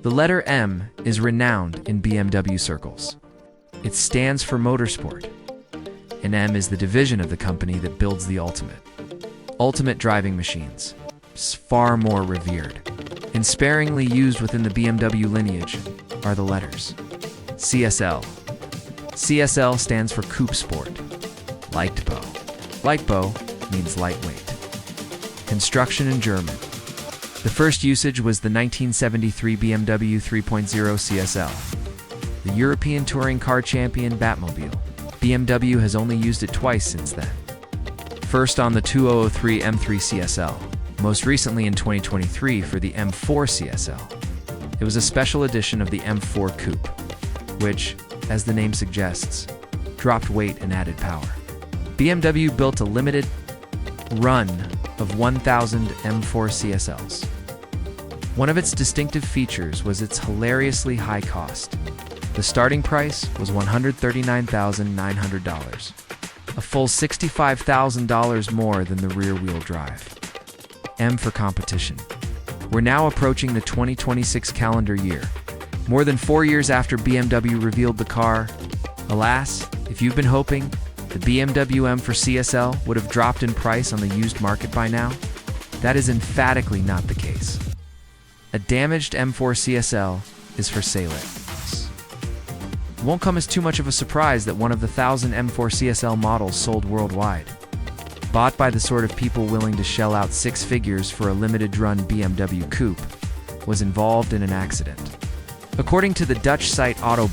The letter M is renowned in BMW circles. It stands for Motorsport, and M is the division of the company that builds the ultimate driving machines. It's far more revered. And sparingly used within the BMW lineage are the letters CSL. CSL stands for Coupé Sport Leichtbau. Leichtbau means lightweight. Construction in German. The first usage was the 1973 BMW 3.0 CSL. The European touring car champion Batmobile. BMW has only used it twice since then. First on the 2003 M3 CSL, most recently in 2023 for the M4 CSL. It was a special edition of the M4 Coupe, which, as the name suggests, dropped weight and added power. BMW built a limited run of 1,000 M4 CSLs. One of its distinctive features was its hilariously high cost. The starting price was $139,900, a full $65,000 more than the rear-wheel drive. M for competition. We're now approaching the 2026 calendar year, more than 4 years after BMW revealed the car. Alas, if you've been hoping the BMW M4 CSL would have dropped in price on the used market by now, that is emphatically not the case. A damaged M4 CSL is for sale. It won't come as too much of a surprise that one of the 1,000 M4 CSL models sold worldwide, bought by the sort of people willing to shell out six figures for a limited-run BMW coupe, was involved in an accident. According to the Dutch site Auto